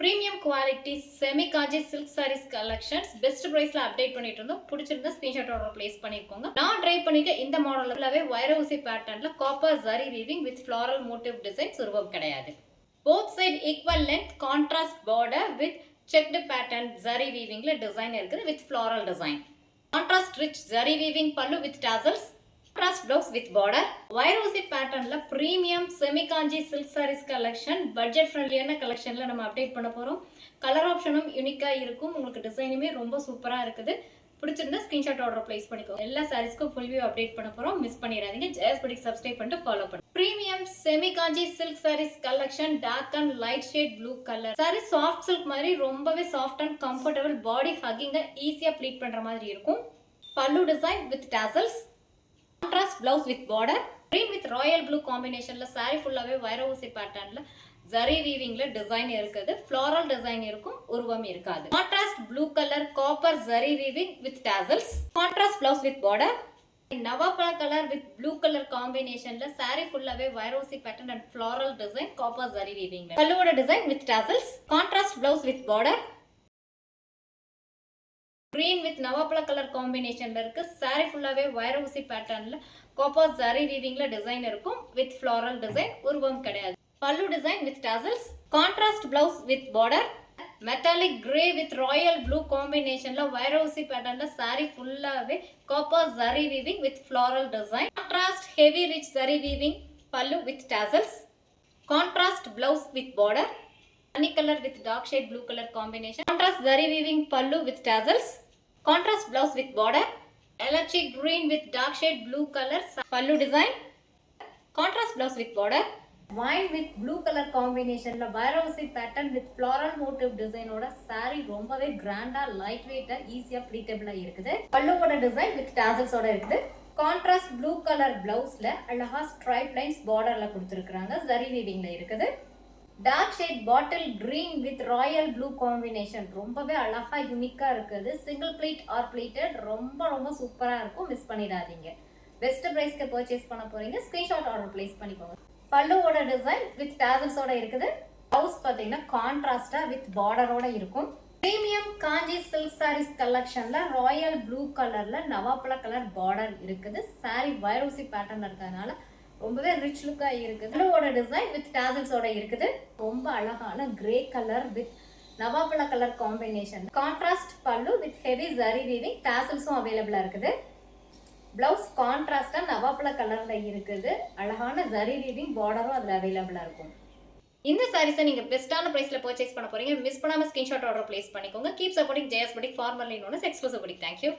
premium quality semi kanji silk sarees collections best price la update பண்ணிட்டு இருந்தோம். பிடிச்சிருந்தா screenshot order place பண்ணிருக்கோங்க. நான் try பண்ணிக்க இந்த மாடல்ல ஃபுல்லாவே வைர ஊசி பேட்டர்ன்ல copper zari weaving with floral motif design உருவம் கிடையாது. Both side equal length contrast border with checked pattern zari weaving la design இருக்குது with floral design. Contrast rich zari weaving pallu with tassels. Contrast blouse with border. வைரோசி பேட்டர்ன்ல premium semi Kanchi silk sarees collection budget ஃப்ரெண்ட்லியான கலெக்ஷன்ல நம்ம update பண்ண போறோம். Colour ஆப்ஷனும் யூனிக்கா இருக்கும். உங்களுக்கு டிசைனுமே ரொம்ப சூப்பரா இருக்குது. பிடிச்சிருந்தா ஸ்கிரீன்ஷாட் ஆர்டர் பிளேஸ் பண்ணிக்கோங்க. எல்லா sareesக்கும் ஃபுல் வியூ அப்டேட் பண்ண போறோம். மிஸ் பண்ணிடாதீங்க. ஜெயஸ் படிக்கு சப்ஸ்கிரைப் பண்ணிட்டு ஃபாலோ பண்ணுங்க. Premium semi Kanchi silk sarees collection dark and light shade blue colour. Sari soft silk மாதிரி ரொம்பவே சாஃப்ட் அண்ட் கம்ஃபர்டபிள் பாடி ஹக்கிங்கா ஈஸியா ப்ளீட் பண்ற மாதிரி இருக்கும். Pallu design with tassels. Contrast blouse with border. Green with royal blue combination la saree fullaவே வைர ஊசி பேட்டர்ன்ல zari weaving la design இருக்குது. floral design இருக்கும். உருவம் இருக்காது. Contrast blue color copper zari weaving with tassels. Contrast blouse with border. நவாப்பழ color with blue color combination la saree fullaவே வைர ஊசி pattern and floral design copper zari weaving. பல்லுவோட design with tassels. Contrast blouse with border. Green with நவாப்பழ colour காம்பினேஷன்ல இருக்கு. saree ஃபுல்லாவே வைர ஊசி பேட்டர்ன்ல காப்பர் zari weavingல டிசைன் இருக்கும் with floral design. உருவம் கிடையாது. பல்லு டிசைன் with tassels. Contrast blouse with border. Metallic grey with royal blue combinationல வைர ஊசி பேட்டர்ன்ல saree ஃபுல்லாவே copper zari weaving with floral design. Contrast heavy rich zari weaving பல்லு with tassels. Contrast blouse with border. Honey color with dark shade blue color combination. Contrast zari weaving pallu with tassels. Contrast blouse with border. Electric green with dark shade blue color pallu design. Contrast blouse with border. Wine with blue color combination la வைர ஊசி pattern with floral motif design ஓட saree ரொம்பவே கிராண்டா light வெயிட்டா ஈஸியா ப்ளீட்டபிளா இருக்குது. பல்லுவோட design with tassels ஓட இருக்குது. Contrast blue color blouseல அழகா stripe lines borderல கொடுத்திருக்காங்க. zari weavingல இருக்குது. Dark shade bottle green with royal blue combination ரொம்பவே அழகா யூனிக்கா இருக்குது. சிங்கிள் பிளேட் ஆர் பிளேட்டட் ரொம்ப சூப்பரா இருக்கும். மிஸ் பண்ணிடாதீங்க. பெஸ்ட் பிரைஸ்க்கு பர்ச்சேஸ் பண்ண போறீங்க. ஸ்கிரீன்ஷாட் ஆர்டர் பிளேஸ் பண்ணிக்கோங்க. பல்லுவோட டிசைன் வித் டாசல்ஸோட இருக்குது. பிளவுஸ் பாத்தீங்கன்னா கான்ட்ராஸ்டா வித் பார்டரோட இருக்கும். பிரீமியம் காஞ்சி சில்க் sarees கலெக்ஷன்ல ராயல் ப்ளூ கலர்ல நவாப்பழ கலர் பார்டர் இருக்குது. saree வைரோசி பேட்டர்ன் இருக்கிறதுனால ரொம்பவே ரிச் லுக்கா இருக்குது. பல்லுவோட டிசைன் வித் டாசல்ஸோட இருக்குது. ரொம்ப அழகான கிரே கலர் வித் நவாப்பழ கலர் காம்பினேஷன். கான்ட்ராஸ்ட் பல்லு வித் ஹெவி zari weaving டாசல்ஸும் அவைலபிளா இருக்குது. பிளவுஸ் கான்ட்ராஸ்டா நவாப்பழ கலர்ல இருக்குது. அழகான zari weaving பார்டரும் அதுல அவைலபிளா இருக்கும். இந்த சாரீஸை நீங்க பெஸ்டான பிரைஸ்ல பர்ச்சேஸ் பண்ண போறீங்க. மிஸ் பண்ணாம ஸ்கிரீன்ஷாட் ஆர்டர் பிளேஸ் பண்ணிக்கோங்க. Keep supporting Jayas boutique formerly known as exclusive boutique. Thank you.